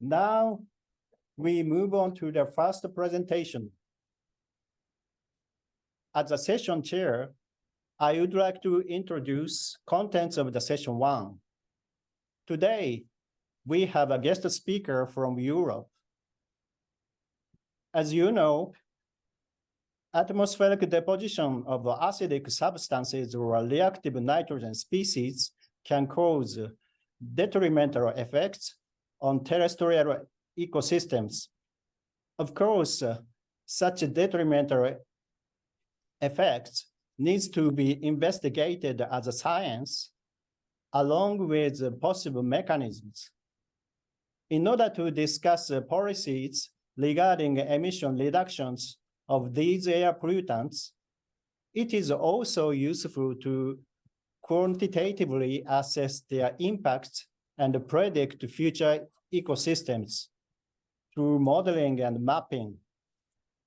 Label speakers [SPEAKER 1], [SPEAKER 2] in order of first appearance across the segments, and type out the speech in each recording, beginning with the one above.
[SPEAKER 1] Now we move on to the first presentation. As the session chair, I would like to introduce contents of the session 1. Today, we have a guest speaker from Europe. As you know, atmospheric deposition of acidic substances or reactive nitrogen species can cause detrimental effects on terrestrial ecosystems. Of course, such detrimental effects needs to be investigated as a science along with possible mechanisms. In order to discuss policies regarding emission reductions of these air pollutants, it is also useful to quantitatively assess their impacts and predict future ecosystems through modeling and mapping.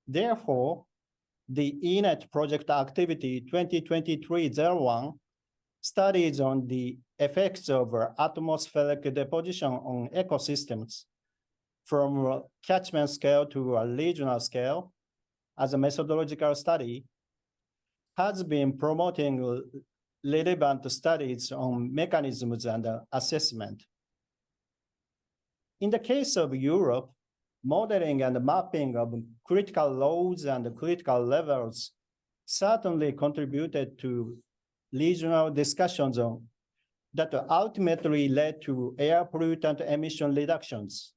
[SPEAKER 1] Therefore, the INET project activity 2023-01 studies on the effects of atmospheric deposition on ecosystems from a catchment scale to a regional scale as a methodological study has been promoting relevant studies on mechanisms and assessment. In the case of Europe, modeling and mapping of critical loads and critical levels certainly contributed to regional discussions that ultimately led to air pollutant emission reductions.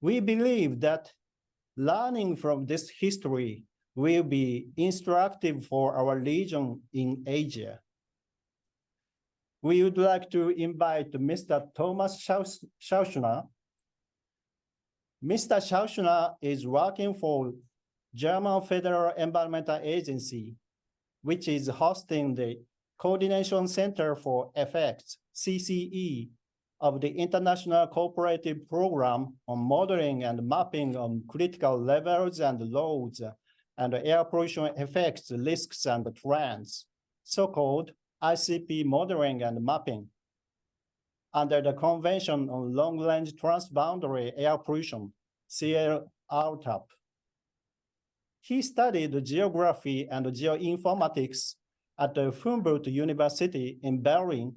[SPEAKER 1] We believe that learning from this history will be instructive for our region in Asia. We would like to invite Mr. Thomas Scheuschner. Mr. Scheuschner is working for German Federal Environmental Agency, which is hosting the Coordination Center for Effects, CCE, of the International Cooperative Program on Modeling and Mapping on Critical Levels and Loads and Air Pollution Effects, Risks and Trends, so-called ICP Modeling and Mapping, under the Convention on Long-Range Transboundary Air Pollution, CLRTAP. He studied geography and geoinformatics at the Humboldt University in Berlin.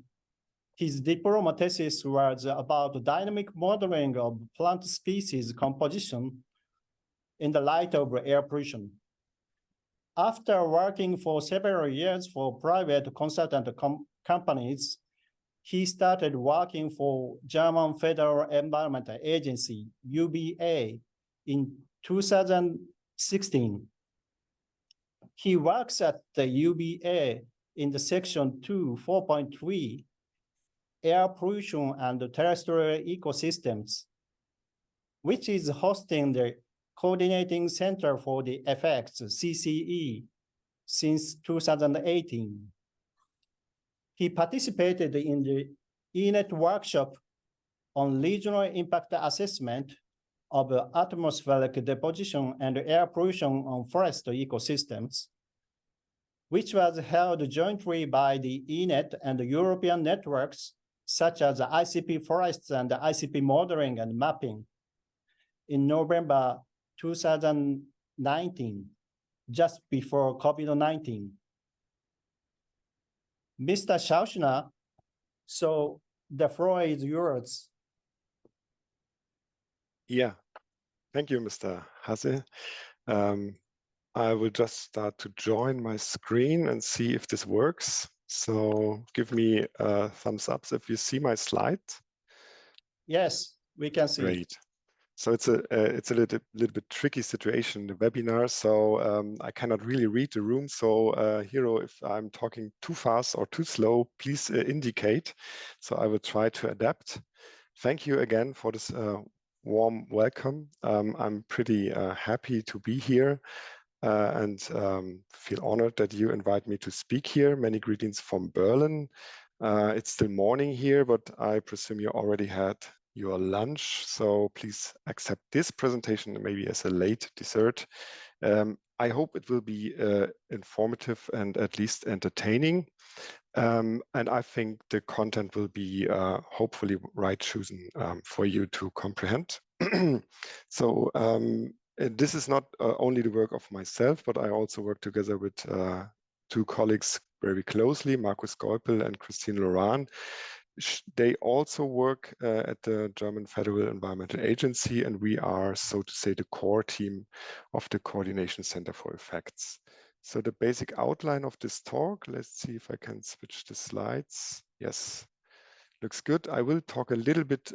[SPEAKER 1] His diploma thesis was about dynamic modeling of plant species composition in the light of air pollution. After working for several years for private consultant companies, he started working for German Federal Environmental Agency, UBA, in 2016. He works at the UBA in the section 2, 4.3, Air Pollution and Terrestrial Ecosystems, which is hosting the Coordinating Center for the Effects, CCE, since 2018. He participated in the INET workshop on regional impact assessment of atmospheric deposition and air pollution on forest ecosystems, which was held jointly by the INET and the European networks, such as ICP Forests and ICP Modeling and Mapping, in November 2019, just before COVID-19. Mr. Scheuschner, so the floor is yours.
[SPEAKER 2] Yeah, thank you, Mr. Hasse. I will just start to join my screen and see if this works. So give me a thumbs up if you see my slide.
[SPEAKER 1] Yes, we can see.
[SPEAKER 2] Great. So it's a little bit tricky situation, the webinar. So I cannot really read the room. So Hiro, if I'm talking too fast or too slow, please indicate. So I will try to adapt. Thank you again for this warm welcome. I'm pretty happy to be here and feel honored that you invite me to speak here. Many greetings from Berlin. It's still morning here, but I presume you already had your lunch. So please accept this presentation maybe as a late dessert. I hope it will be informative and at least entertaining. And I think the content will be hopefully right chosen for you to comprehend. So this is not only the work of myself, but I also work together with two colleagues very closely, Markus Geupel and Christine Loran. They also work at the German Federal Environmental Agency, and we are, so to say, the core team of the Coordination Center for Effects. So the basic outline of this talk, let's see if I can switch the slides. Yes, looks good. I will talk a little bit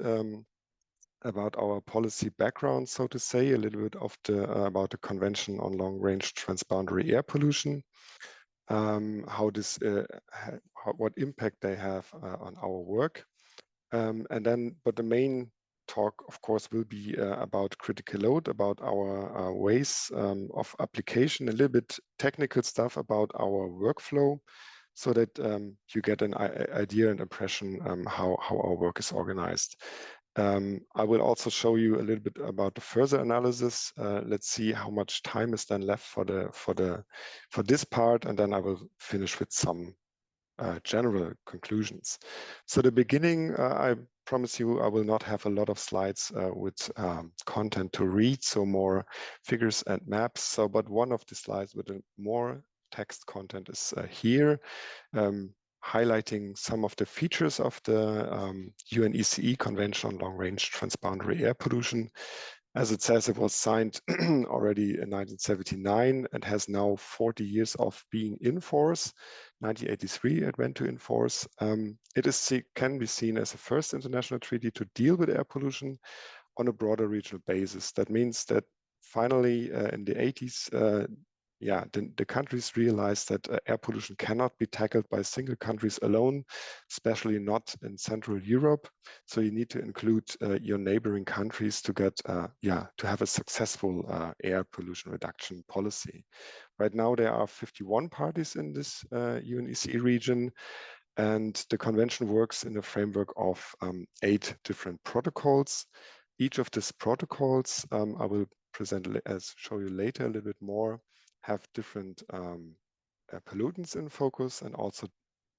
[SPEAKER 2] about our policy background, so to say, a little bit of the about the Convention on Long-Range Transboundary Air Pollution, how this, what impact they have on our work. And then, but the main talk, of course, will be about critical load, about our ways of application, a little bit technical stuff about our workflow, so that you get an idea and impression how our work is organized. I will also show you a little bit about the further analysis. Let's see how much time is then left for this part, and then I will finish with some general conclusions. So the beginning, I promise you, I will not have a lot of slides with content to read, so more figures and maps. So, but one of the slides with a more text content is here, highlighting some of the features of the UNECE Convention on Long-Range Transboundary Air Pollution. As it says, it was signed already in 1979 and has now 40 years of being in force. 1983, it went to enforce. Can be seen as the first international treaty to deal with air pollution on a broader regional basis. That means that finally in the 80s, the countries realized that air pollution cannot be tackled by single countries alone, especially not in Central Europe. So you need to include your neighboring countries to get, to have a successful air pollution reduction policy. Right now, there are 51 parties in this UNECE region, and the convention works in the framework of 8 different protocols. Each of these protocols, I will show you later a little bit more, have different pollutants in focus, and also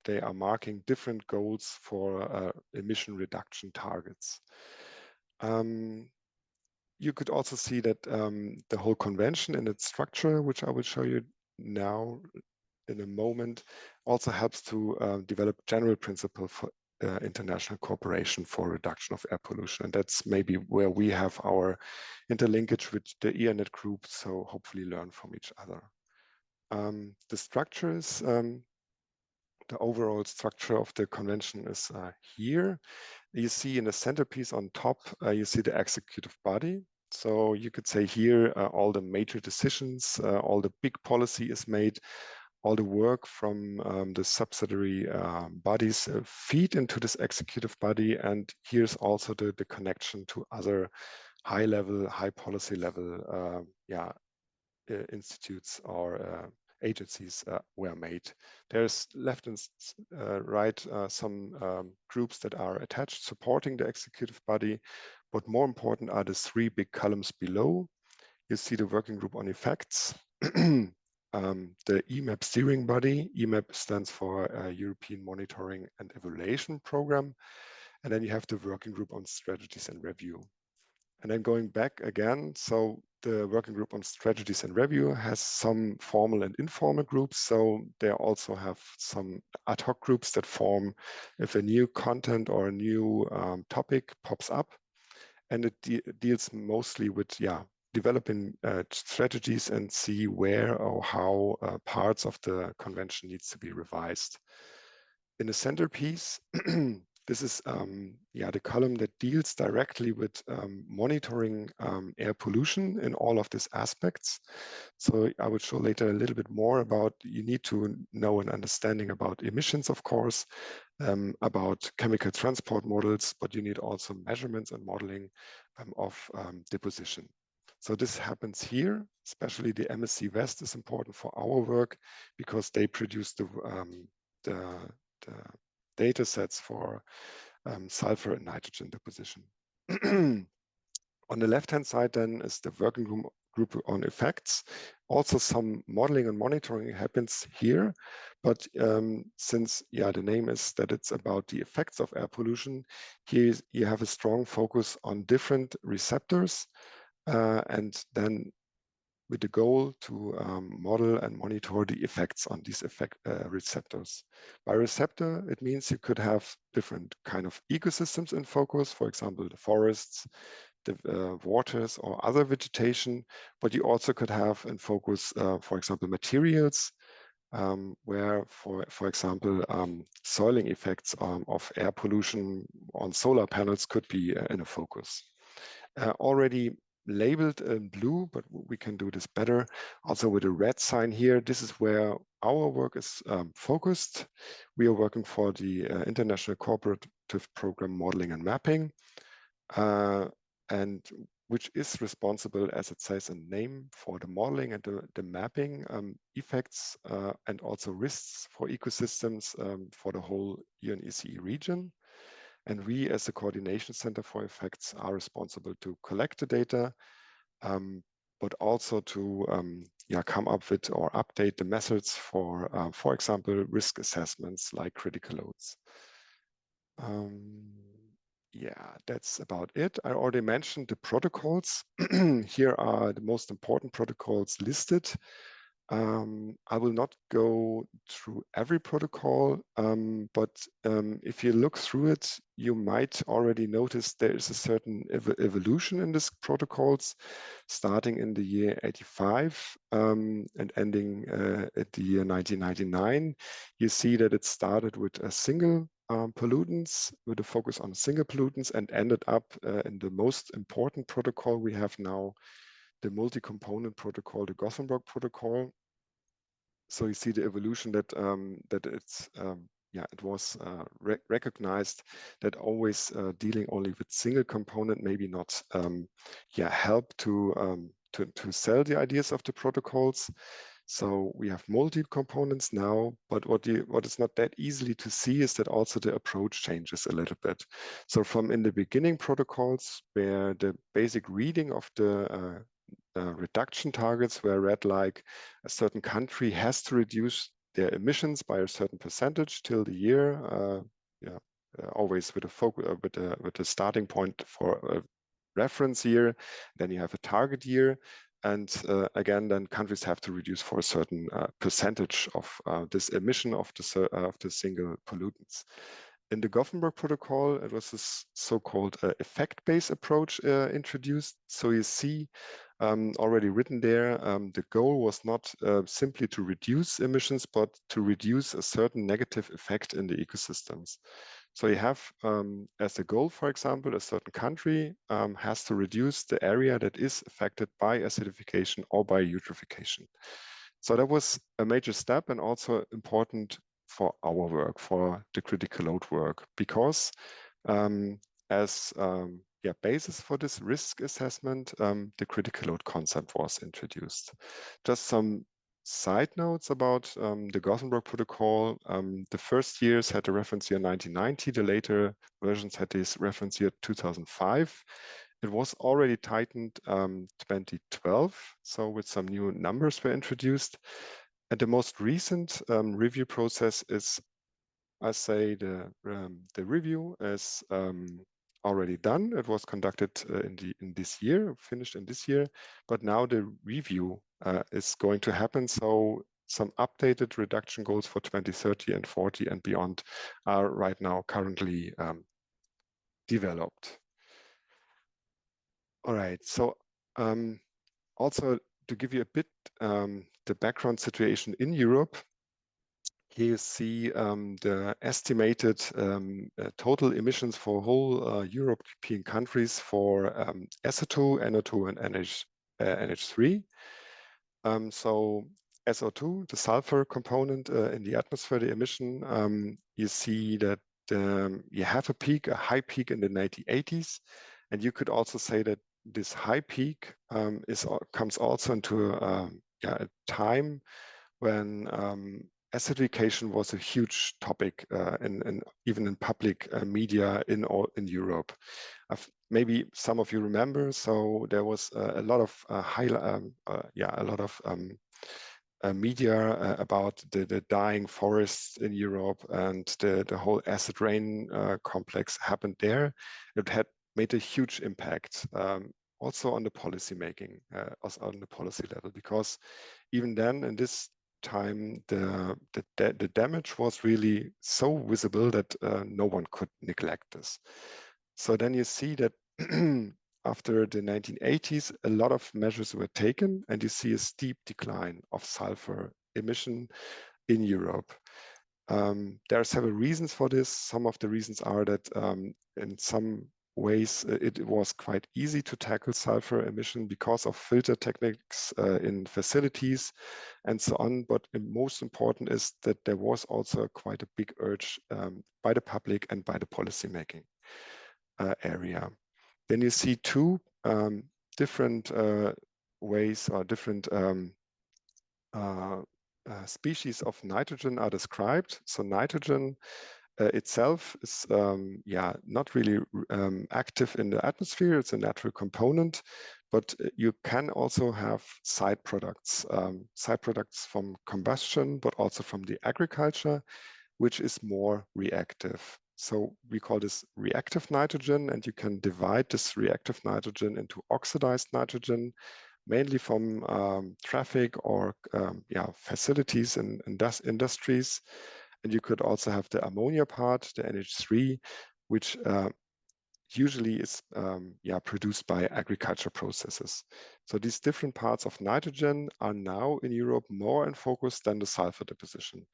[SPEAKER 2] they are marking different goals for emission reduction targets. You could also see that the whole convention and its structure, which I will show you now in a moment, also helps to develop general principles for international cooperation for reduction of air pollution. And that's maybe where we have our interlinkage with the EANET group, so hopefully learn from each other. The structure is, the overall structure of the convention is here. You see in the centerpiece on top, you see the executive body. So you could say here, all the major decisions, all the big policy is made, all the work from the subsidiary bodies feed into this executive body. And here's also the connection to other high policy level institutes or agencies were made. There's left and right some groups that are attached supporting the executive body, but more important are the 3 big columns below. You see the working group on effects, the EMAP steering body. EMAP stands for European Monitoring and Evaluation Program. And then you have the working group on strategies and review. And then going back again, so the working group on strategies and review has some formal and informal groups. So they also have some ad hoc groups that form if a new content or a new topic pops up. And it deals mostly with, developing strategies and see where or how parts of the convention needs to be revised. In the centerpiece, this is the column that deals directly with monitoring air pollution in all of these aspects. So I will show later a little bit more about, you need to know an understanding about emissions, of course, about chemical transport models, but you need also measurements and modeling of deposition. So this happens here, especially the MSC West is important for our work because they produce the data sets for sulfur and nitrogen deposition. On the left-hand side then is the working group group on effects. Also, some modeling and monitoring happens here, but since the name is that it's about the effects of air pollution, here you have a strong focus on different receptors, and then with the goal to model and monitor the effects on these receptors. By receptor, it means you could have different kind of ecosystems in focus, for example, the forests, the waters or other vegetation, but you also could have in focus, for example, materials, where, for example, soiling effects of air pollution on solar panels could be in a focus. Already labeled in blue, but we can do this better. Also with a red sign here, this is where our work is focused. We are working for the International Cooperative Program Modeling and Mapping, and which is responsible, as it says in name, for the modeling and the mapping effects and also risks for ecosystems for the whole UNECE region. And we, as the Coordination Center for Effects, are responsible to collect the data, but also to come up with or update the methods for example, risk assessments like critical loads. Yeah, that's about it. I already mentioned the protocols. Here are the most important protocols listed. I will not go through every protocol, but if you look through it, you might already notice there is a certain evolution in these protocols, starting in the year 85 and ending at the year 1999. You see that it started with a single pollutants, with a focus on single pollutants, and ended up in the most important protocol we have now, the multi-component protocol, the Gothenburg protocol. So you see the evolution that it was recognized that always dealing only with single component maybe not help to sell the ideas of the protocols. So we have multi-components now, but what is not that easily to see is that also the approach changes a little bit. So from in the beginning protocols, where the basic reading of the reduction targets were read like a certain country has to reduce their emissions by a certain percentage till the year, always with a focus with a starting point for a reference year. Then you have a target year. And again, then countries have to reduce for a certain percentage of this emission of the single pollutants. In the Gothenburg Protocol, it was this so-called effect-based approach introduced. So you see already written there, the goal was not simply to reduce emissions, but to reduce a certain negative effect in the ecosystems. So you have as a goal, for example, a certain country has to reduce the area that is affected by acidification or by eutrophication. So that was a major step and also important for our work, for the critical load work, because as basis for this risk assessment, the critical load concept was introduced. Just some side notes about the Gothenburg Protocol. The first years had a reference year 1990. The later versions had this reference year 2005. It was already tightened 2012, so with some new numbers were introduced. And the most recent review process is, I say, the review is already done. It was conducted in this year, finished in this year, but now the review is going to happen. So some updated reduction goals for 2030 and 40 and beyond are right now currently developed. All right, so also to give you a bit the background situation in Europe, here you see the estimated total emissions for whole European countries for SO2, NO2, and NH3. So SO2, the sulfur component in the atmosphere, the emission, you see that you have a high peak in the 1980s. And you could also say that this high peak comes also into a time when acidification was a huge topic, even in public media in Europe. maybe some of you remember, so there was a lot of media about the dying forests in Europe, and the whole acid rain complex happened there. It had made a huge impact, also on the policy making, also on the policy level, because even then, in this time, the damage was really so visible that no one could neglect this. So then you see that after the 1980s, a lot of measures were taken, and you see a steep decline of sulfur emission in Europe. There are several reasons for this. Some of the reasons are that in some ways it was quite easy to tackle sulfur emission because of filter techniques in facilities and so on. But most important is that there was also quite a big urge by the public and by the policymaking area. Then you see two different ways or different species of nitrogen are described. So nitrogen itself is not really active in the atmosphere. It's a natural component, but you can also have side products from combustion, but also from the agriculture, which is more reactive. So we call this reactive nitrogen, and you can divide this reactive nitrogen into oxidized nitrogen, mainly from traffic or facilities and industries. And you could also have the ammonia part, the NH3, which usually is produced by agriculture processes. So these different parts of nitrogen are now in Europe more in focus than the sulfur deposition,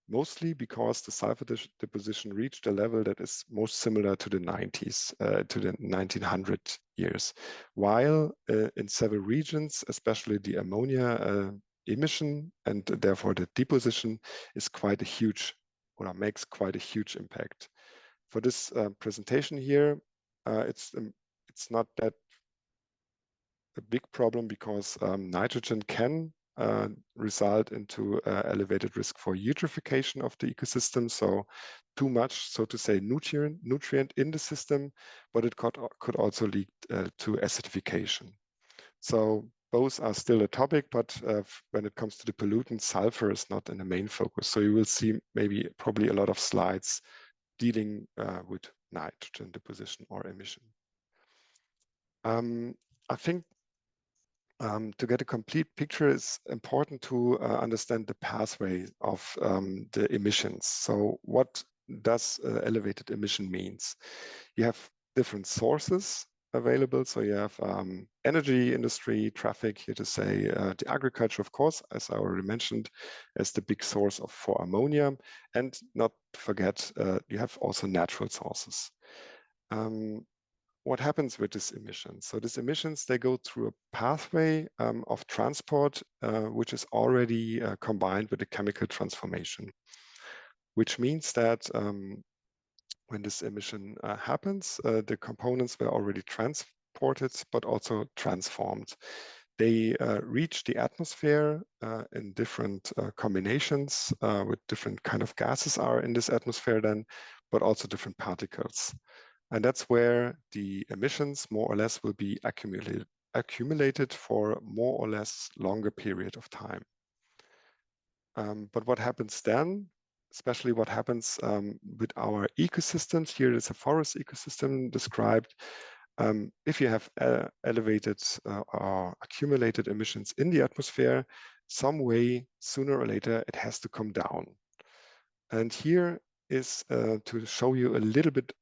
[SPEAKER 2] mostly because the sulfur deposition reached a level that is most similar to the 90s, to the 1900 years. While in several regions, especially the ammonia emission and therefore the deposition is quite a huge, or makes quite a huge impact. For this presentation here, it's not that a big problem, because nitrogen can result into elevated risk for eutrophication of the ecosystem. So too much, so to say, nutrient in the system, but it could also lead to acidification. So both are still a topic, but when it comes to the pollutants, sulfur is not in the main focus. So you will see probably a lot of slides dealing with nitrogen deposition or emission. I think to get a complete picture, it's important to understand the pathway of the emissions. So what does elevated emission means? You have different sources available. So you have energy industry, traffic, here to say the agriculture, of course, as I already mentioned, as the big source for ammonia. And not to forget, you have also natural sources. What happens with these emissions? So these emissions, they go through a pathway of transport, which is already combined with a chemical transformation, which means that when this emission happens, the components were already transported, but also transformed. They reach the atmosphere in different combinations with different kind of gases are in this atmosphere then, but also different particles. And that's where the emissions more or less will be accumulated for more or less longer period of time. But what happens then, especially what happens with our ecosystems, here is a forest ecosystem described. If you have elevated or accumulated emissions in the atmosphere, some way, sooner or later, it has to come down. And here is to show you a little bit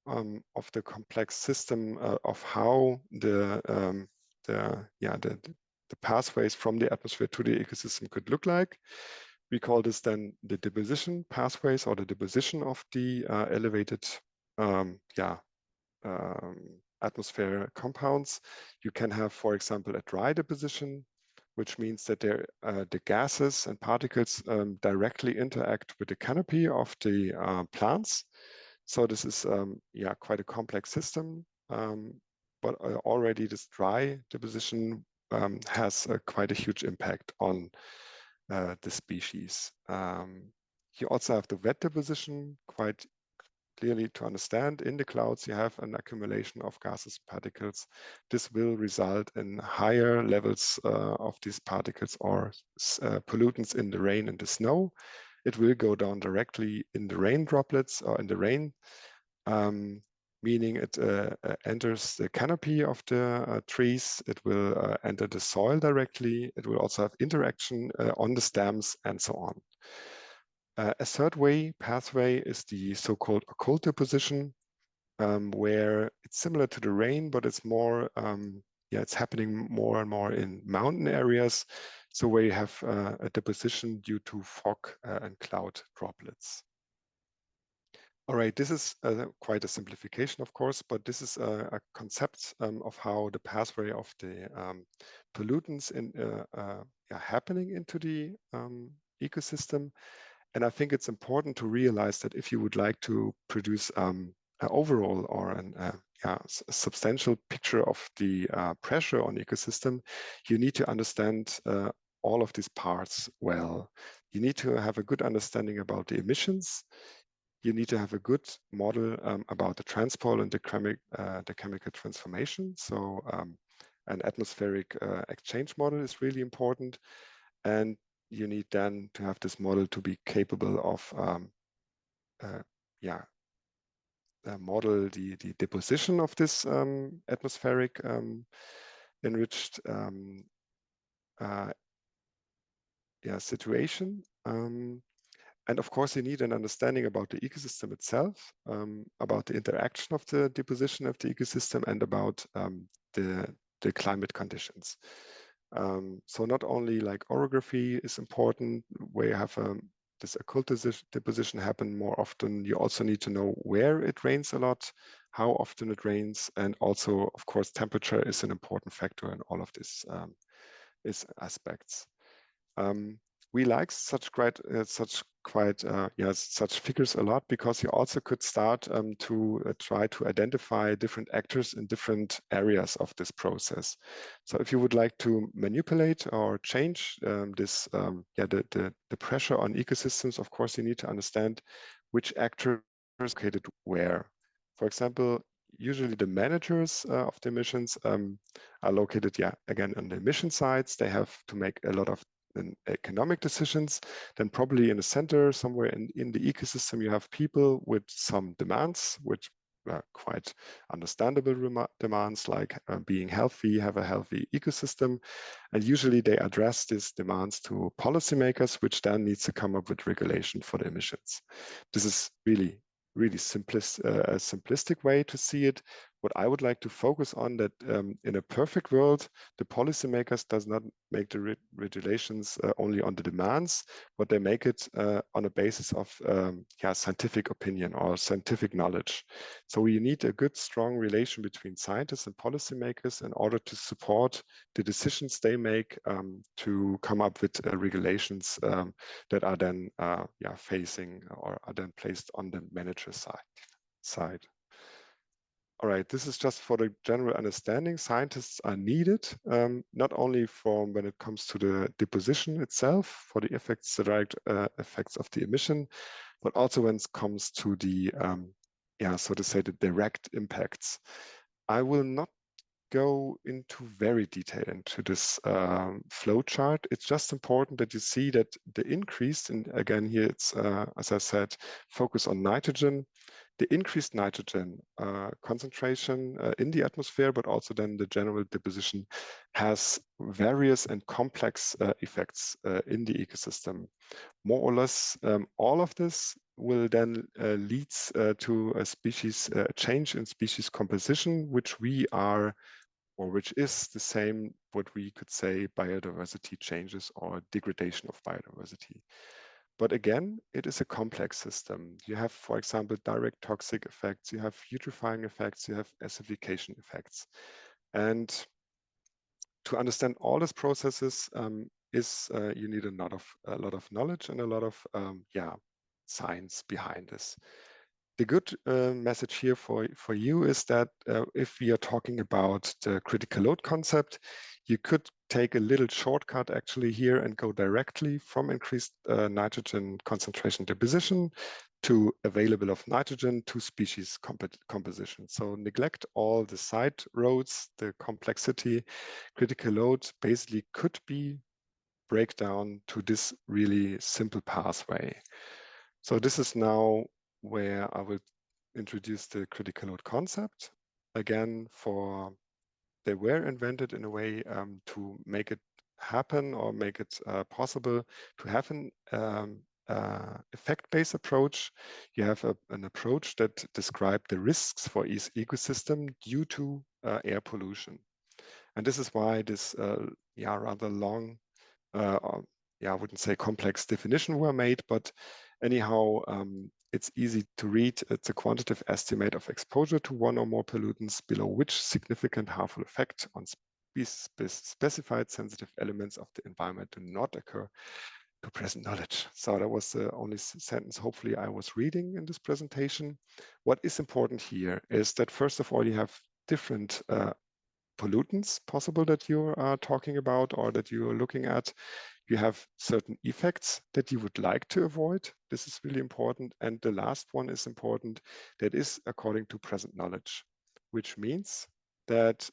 [SPEAKER 2] of the complex system of how the pathways from the atmosphere to the ecosystem could look like. We call this then the deposition pathways, or the deposition of the elevated atmosphere compounds. You can have, for example, a dry deposition, which means that the gases and particles directly interact with the canopy of the plants. So this is quite a complex system, but already this dry deposition has quite a huge impact on the species. You also have the wet deposition, quite clearly to understand, in the clouds you have an accumulation of gases, particles. This will result in higher levels of these particles or pollutants in the rain and the snow. It will go down directly in the rain droplets or in the rain, meaning it enters the canopy of the trees. It will enter the soil directly. It will also have interaction on the stems and so on. A third pathway is the so-called occult deposition, where it's similar to the rain, but it's more, it's happening more and more in mountain areas. So where you have a deposition due to fog and cloud droplets. All right, this is quite a simplification, of course, but this is a concept of how the pathway of the pollutants happening into the ecosystem. And I think it's important to realize that if you would like to produce an overall or a substantial picture of the pressure on the ecosystem, you need to understand all of these parts well. You need to have a good understanding about the emissions. You need to have a good model about the transport and the chemical transformation. So an atmospheric exchange model is really important. And you need then to have this model to be capable of model the deposition of this atmospheric enriched situation. And of course, you need an understanding about the ecosystem itself, about the interaction of the deposition of the ecosystem, and about the climate conditions. So not only like orography is important, where you have this occult deposition happen more often, you also need to know where it rains a lot, how often it rains, and also, of course, temperature is an important factor in all of these aspects. We like such figures a lot, because you also could start to try to identify different actors in different areas of this process. So if you would like to manipulate or change the pressure on ecosystems, of course you need to understand which actors are located where. For example, usually the managers of the emissions are located, again, on the emission sides. They have to make a lot of economic decisions. Then probably in the center, somewhere in the ecosystem, you have people with some demands, which are quite understandable demands, like being healthy, have a healthy ecosystem. And usually they address these demands to policymakers, which then needs to come up with regulation for the emissions. This is really a simplistic way to see it. What I would like to focus on, that in a perfect world, the policymakers does not make the regulations only on the demands, but they make it on a basis of scientific opinion or scientific knowledge. So we need a good, strong relation between scientists and policymakers in order to support the decisions they make to come up with regulations that are then facing or are then placed on the manager side. All right, this is just for the general understanding. Scientists are needed, not only from when it comes to the deposition itself, for the direct effects of the emission, but also when it comes to the, so to say, the direct impacts. I will not go into very detail into this flow chart. It's just important that you see that the increase, and again here it's, as I said, focus on nitrogen. The increased nitrogen concentration in the atmosphere, but also then the general deposition, has various and complex effects in the ecosystem. More or less all of this will then leads to a species change in species composition, which is the same, what we could say, biodiversity changes or degradation of biodiversity. But again, it is a complex system. You have, for example, direct toxic effects, you have eutrophying effects, you have acidification effects. And to understand all these processes you need a lot of knowledge and a lot of science behind this. The good message here for you is that if we are talking about the critical load concept, you could take a little shortcut actually here and go directly from increased nitrogen concentration deposition to available of nitrogen to species composition. So neglect all the side roads, the complexity, critical load basically could be breakdown to this really simple pathway. So this is now where I will introduce the critical load concept. Again, they were invented in a way to make it happen or make it possible to have an effect-based approach. You have an approach that describes the risks for each ecosystem due to air pollution. And this is why this rather long, I wouldn't say complex definition were made, but anyhow, it's easy to read. It's a quantitative estimate of exposure to one or more pollutants below which significant harmful effect on specified sensitive elements of the environment do not occur to present knowledge. So that was the only sentence hopefully I was reading in this presentation. What is important here is that first of all, you have different pollutants possible that you are talking about or that you are looking at. You have certain effects that you would like to avoid. This is really important. And the last one is important, that is according to present knowledge, which means that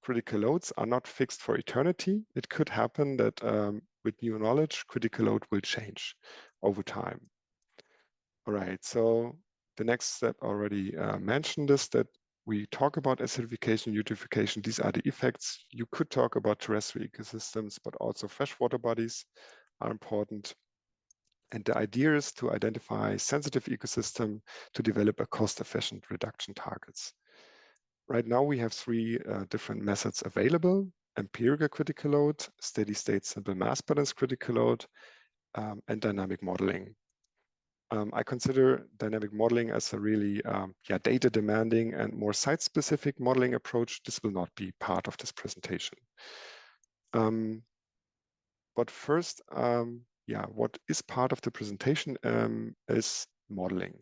[SPEAKER 2] critical loads are not fixed for eternity. It could happen that with new knowledge, critical load will change over time. All right, so the next step already mentioned is that we talk about acidification, eutrophication. These are the effects. You could talk about terrestrial ecosystems, but also freshwater bodies are important. And the idea is to identify sensitive ecosystem to develop a cost-efficient reduction targets. Right now, we have three different methods available: empirical critical load, steady-state simple mass balance critical load, and dynamic modeling. I consider dynamic modeling as a really data demanding and more site-specific modeling approach. This will not be part of this presentation. But first, what is part of the presentation is modeling.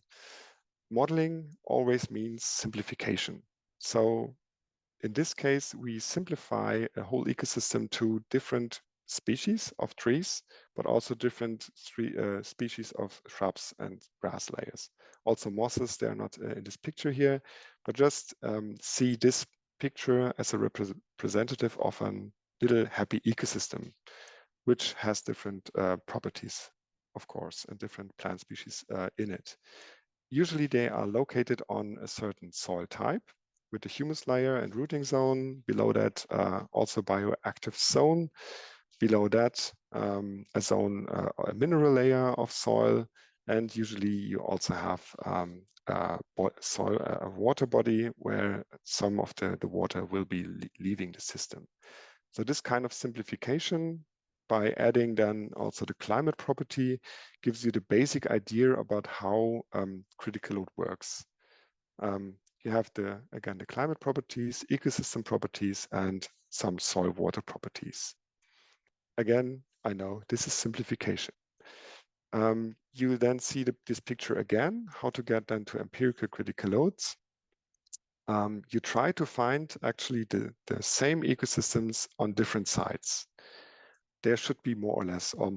[SPEAKER 2] Modeling always means simplification. So in this case, we simplify a whole ecosystem to different species of trees, but also different species of shrubs and grass layers. Also mosses, they are not in this picture here, but just see this picture as a representative of a little happy ecosystem, which has different properties, of course, and different plant species in it. Usually they are located on a certain soil type, with the humus layer and rooting zone. Below that, also bioactive zone. Below that, a zone, a mineral layer of soil. And usually you also have a water body where some of the water will be leaving the system. So this kind of simplification, by adding then also the climate property, gives you the basic idea about how critical load works. You have again the climate properties, ecosystem properties, and some soil water properties. Again, I know this is simplification. You then see this picture again, how to get then to empirical critical loads. You try to find actually the same ecosystems on different sites. There should be more or less, or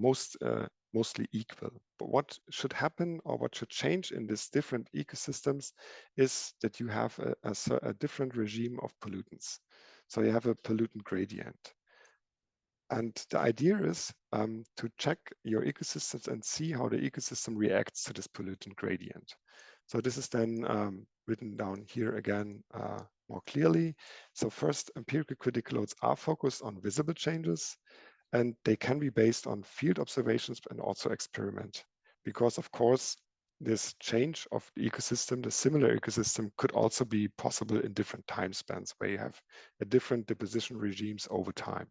[SPEAKER 2] mostly equal. But what should happen or what should change in these different ecosystems is that you have a different regime of pollutants. So you have a pollutant gradient. And the idea is to check your ecosystems and see how the ecosystem reacts to this pollutant gradient. So this is then written down here again more clearly. So first, empirical critical loads are focused on visible changes, and they can be based on field observations and also experiment. Because of course, this change of the ecosystem, the similar ecosystem, could also be possible in different time spans where you have a different deposition regimes over time.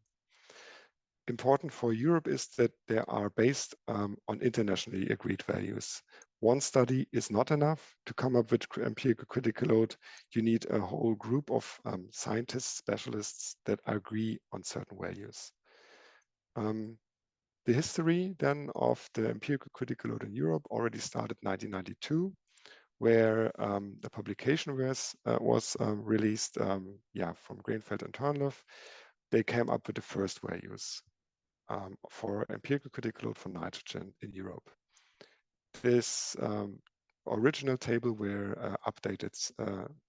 [SPEAKER 2] Important for Europe is that they are based on internationally agreed values. One study is not enough to come up with empirical critical load. You need a whole group of scientists, specialists that agree on certain values. The history then of the empirical critical load in Europe already started 1992, where the publication was released from Greenfeld and Turnloff. They came up with the first values for empirical critical load for nitrogen in Europe. This original table were updated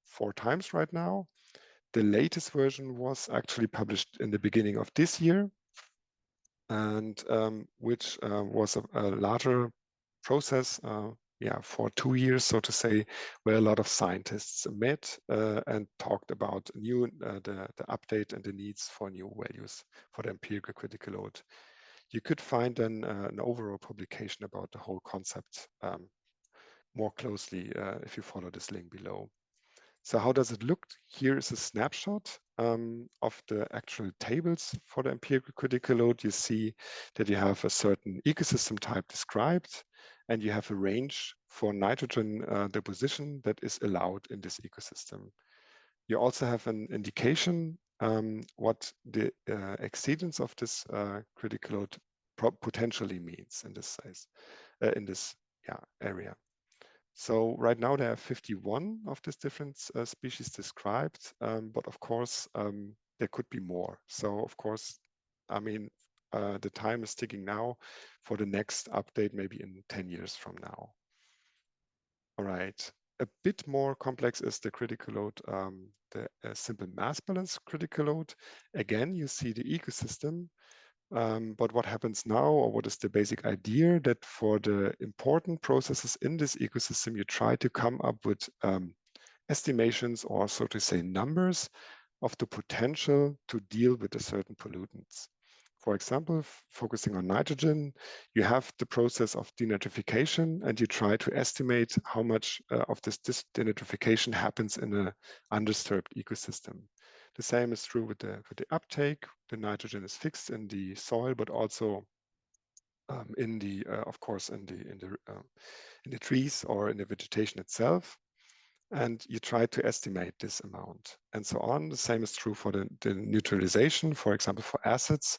[SPEAKER 2] 4 times right now. The latest version was actually published in the beginning of this year, and which was a larger process, for 2 years, so to say, where a lot of scientists met and talked about the update and the needs for new values for the empirical critical load. You could find an overall publication about the whole concept more closely if you follow this link below. So how does it look? Here is a snapshot of the actual tables for the empirical critical load. You see that you have a certain ecosystem type described, and you have a range for nitrogen deposition that is allowed in this ecosystem. You also have an indication what the exceedance of this critical load potentially means in this size, in this area. So right now there are 51 of these different species described, but of course there could be more. So of course, I mean, the time is ticking now for the next update, maybe in 10 years from now. All right, a bit more complex is the critical load, the simple mass balance critical load. Again, you see the ecosystem. But what happens now, or what is the basic idea, that for the important processes in this ecosystem, you try to come up with estimations, or so to say numbers of the potential to deal with a certain pollutants. For example, focusing on nitrogen, you have the process of denitrification, and you try to estimate how much of this denitrification happens in an undisturbed ecosystem. The same is true with the uptake. The nitrogen is fixed in the soil, but also in the, of course, in the trees or in the vegetation itself. And you try to estimate this amount and so on. The same is true for the neutralization, for example, for acids.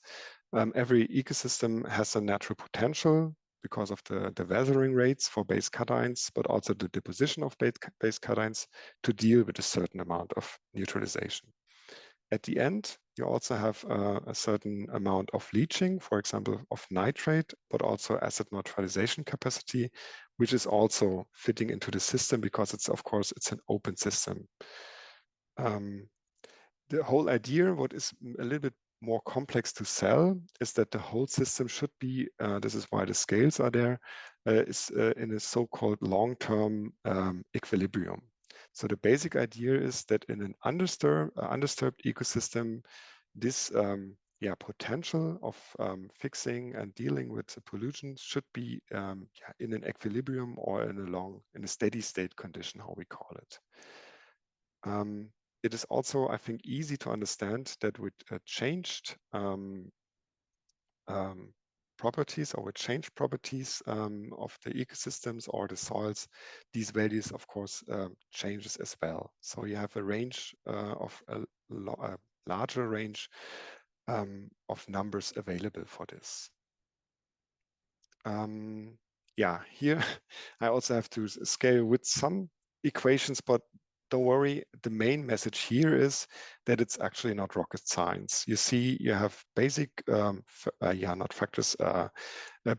[SPEAKER 2] Every ecosystem has a natural potential because of the weathering rates for base cations, but also the deposition of base cations to deal with a certain amount of neutralization. At the end, you also have a certain amount of leaching, for example, of nitrate, but also acid neutralization capacity, which is also fitting into the system because it's, of course, it's an open system. The whole idea, what is a little bit more complex to sell, is that the whole system should be, this is why the scales are there, is in a so-called long-term equilibrium. So the basic idea is that in an undisturbed ecosystem, this potential of fixing and dealing with the pollution should be in an equilibrium or in a steady state condition, how we call it. It is also, I think, easy to understand that with changed properties or with changed properties of the ecosystems or the soils, these values, of course, changes as well. So you have a range of a larger range of numbers available for this. Here I also have to scale with some equations, but don't worry, the main message here is that it's actually not rocket science. You see, you have basic, not factors,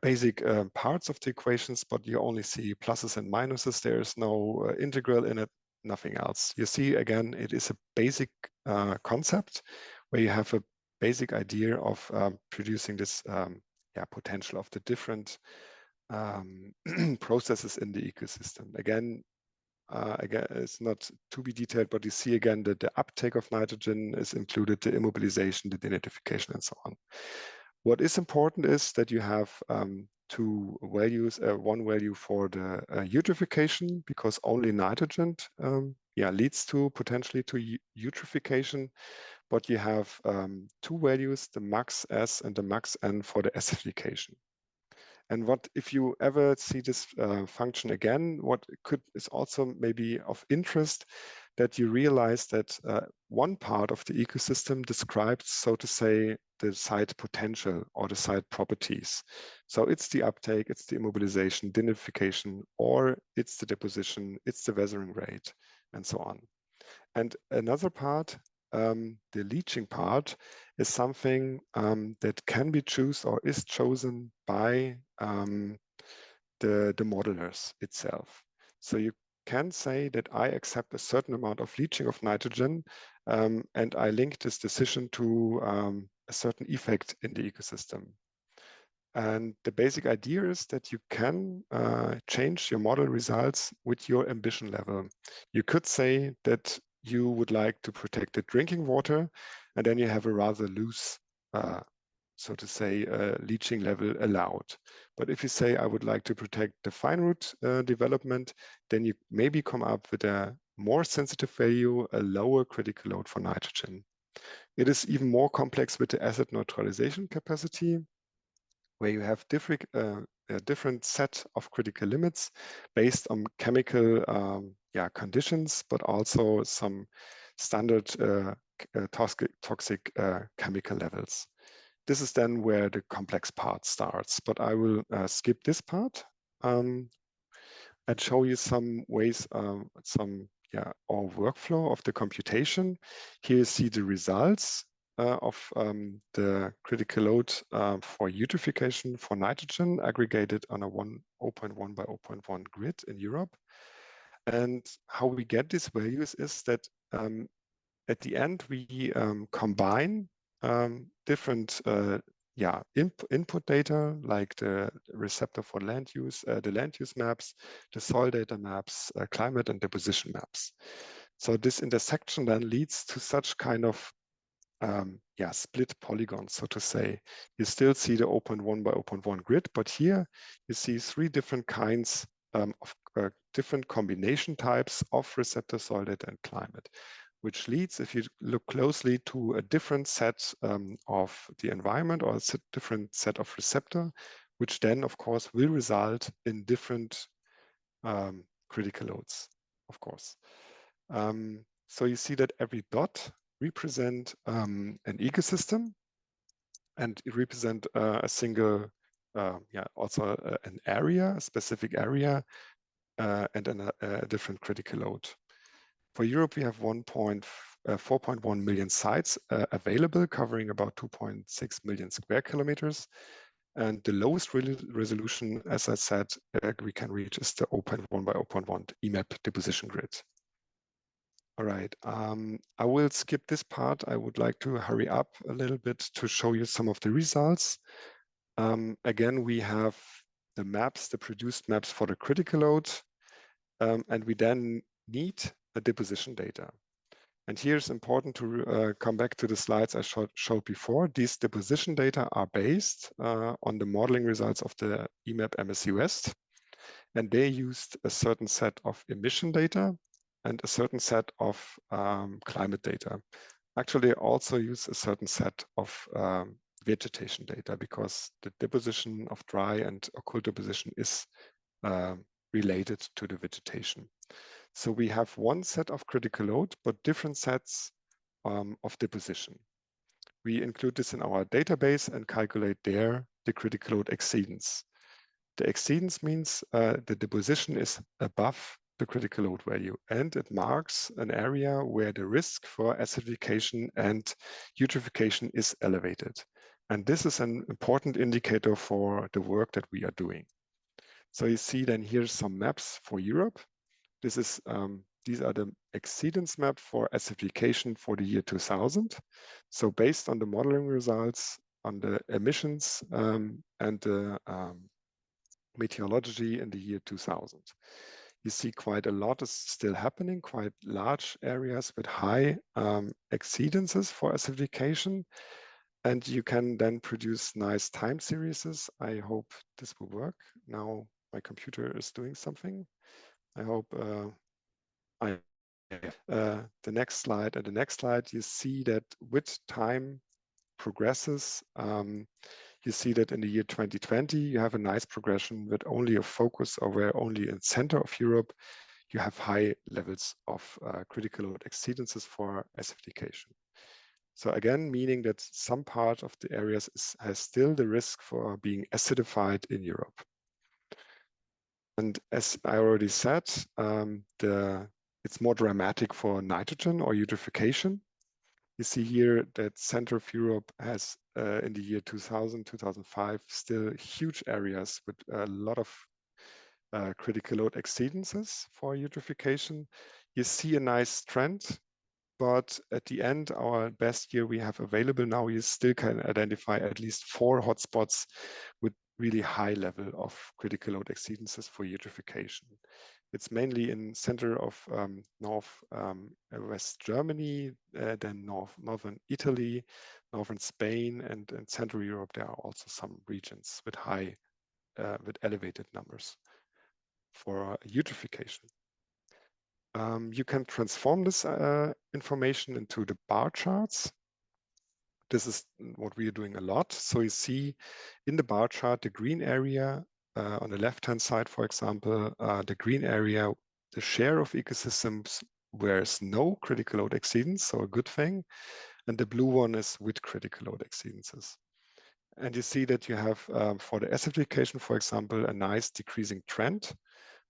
[SPEAKER 2] basic parts of the equations, but you only see pluses and minuses. There is no integral in it, nothing else. You see, again, it is a basic concept where you have a basic idea of producing this potential of the different processes in the ecosystem. Again, it's not to be detailed, but you see again that the uptake of nitrogen is included, the immobilization, the denitrification, and so on. What is important is that you have two values, one value for the eutrophication, because only nitrogen leads to potentially to eutrophication, but you have two values, the max S and the max N for the acidification. And what if you ever see this function again, what is also maybe of interest, that you realize that one part of the ecosystem describes, so to say, the site potential or the site properties. So it's the uptake, it's the immobilization, denitrification, or it's the deposition, it's the weathering rate, and so on. And another part, the leaching part, is something that can be chosen or is chosen by the modelers itself. So you can say that I accept a certain amount of leaching of nitrogen, and I link this decision to a certain effect in the ecosystem. And the basic idea is that you can change your model results with your ambition level. You could say that you would like to protect the drinking water, and then you have a rather loose, so to say, leaching level allowed. But if you say, I would like to protect the fine root development, then you maybe come up with a more sensitive value, a lower critical load for nitrogen. It is even more complex with the acid neutralization capacity, where you have a different set of critical limits based on chemical conditions, but also some standard toxic chemical levels. This is then where the complex part starts, but I will skip this part and show you some ways, our workflow of the computation. Here you see the results of the critical load for eutrophication for nitrogen aggregated on a 0.1 by 0.1 grid in Europe. And how we get these values is that at the end we combine different input data like the receptor for land use, the land use maps, the soil data maps, climate and deposition maps. So this intersection then leads to such kind of split polygons, so to say. You still see the 0.1 by 0.1 grid, but here you see three different kinds of different combination types of receptor, soil data, and climate, which leads, if you look closely, to a different set of the environment or a different set of receptor, which then, of course, will result in different critical loads, of course. So you see that every dot represent an ecosystem, and it represent a single, also an area, a specific area, and a different critical load. For Europe, we have 4.1 million sites available, covering about 2.6 million square kilometers. And the lowest resolution, as I said, we can reach is the 0.1 by 0.1 EMAP deposition grid. All right, I will skip this part. I would like to hurry up a little bit to show you some of the results. Again, we have the maps, the produced maps for the critical load, and we then need the deposition data. And here it's important to come back to the slides I showed before. These deposition data are based on the modeling results of the EMAP MSC West, and they used a certain set of emission data and a certain set of climate data. Actually, they also use a certain set of vegetation data, because the deposition of dry and occult deposition is related to the vegetation. So we have one set of critical load, but different sets of deposition. We include this in our database and calculate there the critical load exceedance. The exceedance means the deposition is above the critical load value, and it marks an area where the risk for acidification and eutrophication is elevated. And this is an important indicator for the work that we are doing. So you see then here's some maps for Europe. This is these are the exceedance map for acidification for the year 2000. So based on the modeling results on the emissions and the meteorology in the year 2000. You see quite a lot is still happening, quite large areas with high exceedances for acidification. And you can then produce nice time series. I hope this will work. Now my computer is doing something. I hope the next slide and the next slide, you see that with time progresses, you see that in the year 2020, you have a nice progression with only a focus, or where only in center of Europe, you have high levels of critical load exceedances for acidification. So again, meaning that some part of the areas has still the risk for being acidified in Europe. And as I already said, it's more dramatic for nitrogen or eutrophication. You see here that center of Europe has, in the year 2000, 2005, still huge areas with a lot of critical load exceedances for eutrophication. You see a nice trend, but at the end, our best year we have available now, you still can identify at least 4 hotspots with really high level of critical load exceedances for eutrophication. It's mainly in center of West Germany, then northern Italy, northern Spain, and in Central Europe. There are also some regions with with elevated numbers for eutrophication. You can transform this information into the bar charts. This is what we are doing a lot. So you see in the bar chart, the green area on the left-hand side, for example, the green area, the share of ecosystems where there's no critical load exceedance, so a good thing. And the blue one is with critical load exceedances. And you see that you have, for the acidification, for example, a nice decreasing trend,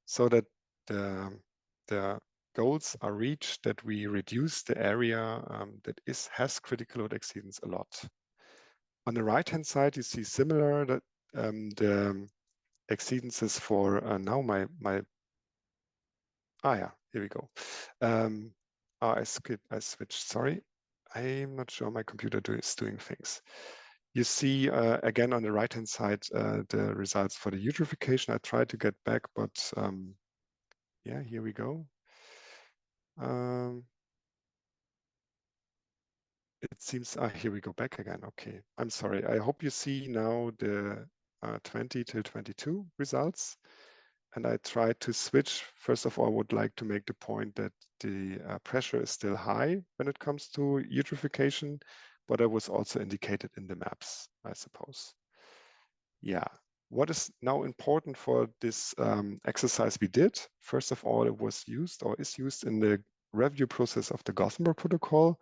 [SPEAKER 2] so that the goals are reached, that we reduce the area that has critical load exceedance a lot. On the right-hand side, you see similar that the exceedances for here we go. I switched, sorry. I'm not sure my computer is doing things. You see again on the right-hand side the results for the eutrophication. I tried to get back, but yeah, here we go. It seems, here we go back again. Okay, I'm sorry. I hope you see now the 20 till 22 results. And I tried to switch. First of all, I would like to make the point that the pressure is still high when it comes to eutrophication, but it was also indicated in the maps, I suppose. Yeah. What is now important for this exercise we did? First of all, it was used or is used in the review process of the Gothenburg Protocol.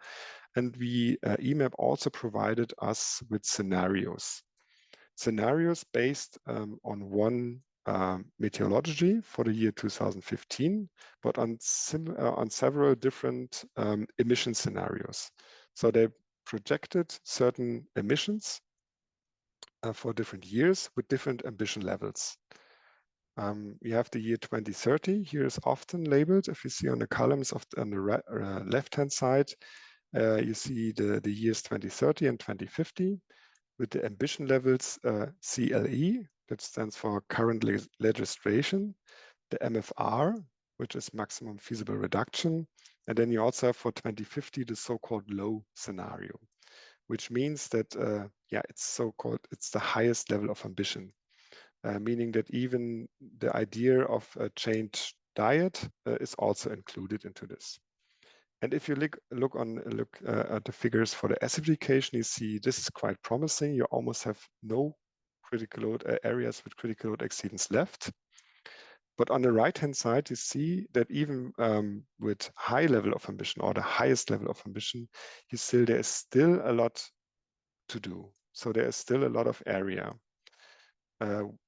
[SPEAKER 2] And EMAP also provided us with scenarios. Scenarios based on one meteorology for the year 2015, but on several different emission scenarios. So they projected certain emissions for different years with different ambition levels. We have the year 2030. Here is often labeled. If you see on the columns on the left-hand side, you see the years 2030 and 2050 with the ambition levels CLE, that stands for current legislation, the MFR, which is maximum feasible reduction, and then you also have for 2050 the so-called low scenario, which means that it's the highest level of ambition, meaning that even the idea of a changed diet is also included into this. And if you look at the figures for the acidification, you see this is quite promising. You almost have no critical load areas with critical load exceedance left. But on the right-hand side, you see that even with high level of ambition or the highest level of ambition, there is still a lot to do. So there is still a lot of area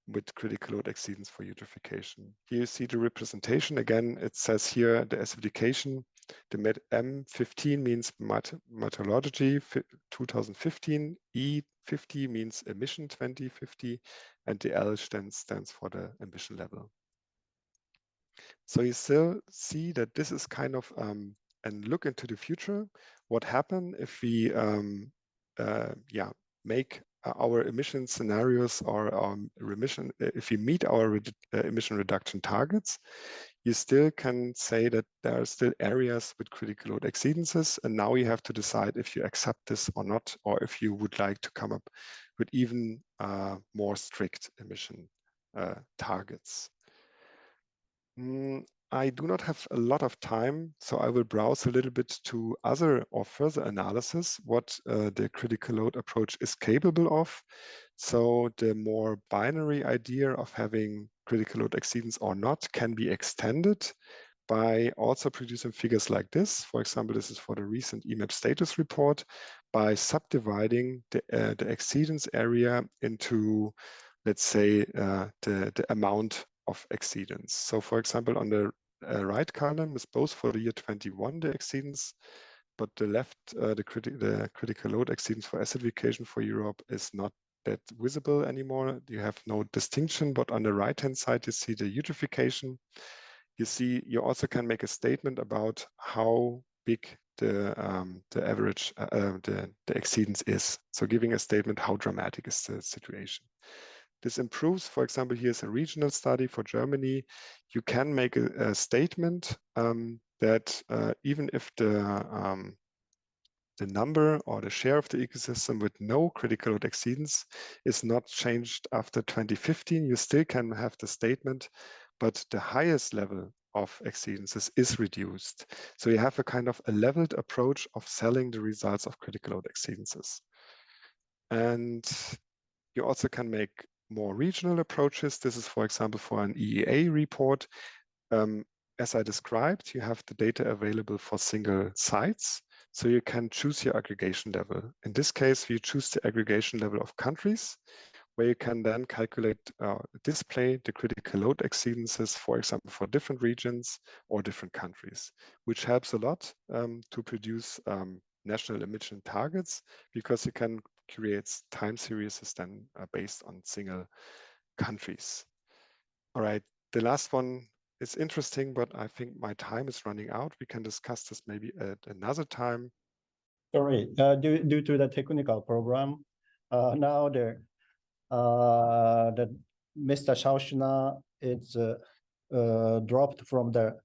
[SPEAKER 2] with critical load exceedance for eutrophication. Here you see the representation. Again, it says here the acidification. The M15 means meteorology 2015, E50 means emission 2050, and the L stands for the ambition level. So you still see that this is kind of and look into the future. What happens if we make our emission scenarios or if we meet our emission reduction targets, you still can say that there are still areas with critical load exceedances, and now you have to decide if you accept this or not, or if you would like to come up with even more strict emission targets. I do not have a lot of time, so I will browse a little bit to other or further analysis what the critical load approach is capable of. So the more binary idea of having critical load exceedance or not can be extended by also producing figures like this. For example, this is for the recent EMAP status report, by subdividing the exceedance area into, let's say, the amount of exceedance. So for example, on the right column is both for the year 21, the exceedance, but the left, the critical load exceedance for acidification for Europe is not that visible anymore. You have no distinction, but on the right-hand side, you see the eutrophication. You see, you also can make a statement about how big the average, the exceedance is. So giving a statement, how dramatic is the situation. This improves, for example, here's a regional study for Germany. You can make a statement that even if the number or the share of the ecosystem with no critical load exceedance is not changed after 2015, you still can have the statement, but the highest level of exceedances is reduced. So you have a kind of a leveled approach of selling the results of critical load exceedances. And you also can make more regional approaches. This is, for example, for an EEA report. As I described, you have the data available for single sites. So you can choose your aggregation level. In this case, we choose the aggregation level of countries, where you can then calculate, display the critical load exceedances, for example, for different regions or different countries, which helps a lot to produce national emission targets, because you can create time series then based on single countries. All right, the last one is interesting, but I think my time is running out. We can discuss this maybe at another time.
[SPEAKER 1] Sorry, due to the technical program, now the Mr. Scheuschner is dropped from the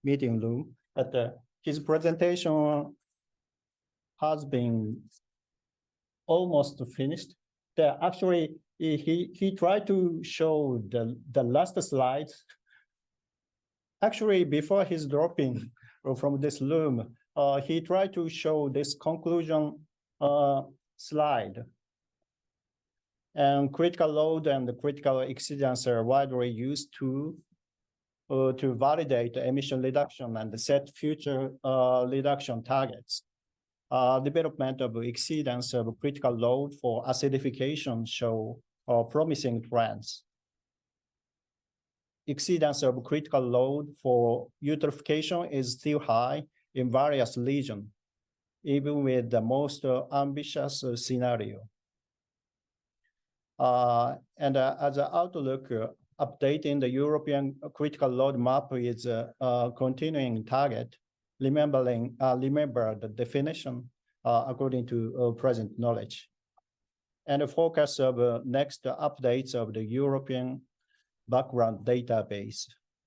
[SPEAKER 1] meeting room, but his presentation has been almost finished. Actually, he tried to show the last slide. Actually, before his dropping from this room, he tried to show this conclusion slide. And critical load and the critical exceedance are widely used to validate emission reduction and set future reduction targets. Development of exceedance of critical load for acidification show promising trends. Exceedance of critical load for eutrophication is still high in various regions, even with the most ambitious scenario. And as an outlook, updating the European critical load map is a continuing target, remember the definition according to present knowledge. And the focus of next updates of the European background database.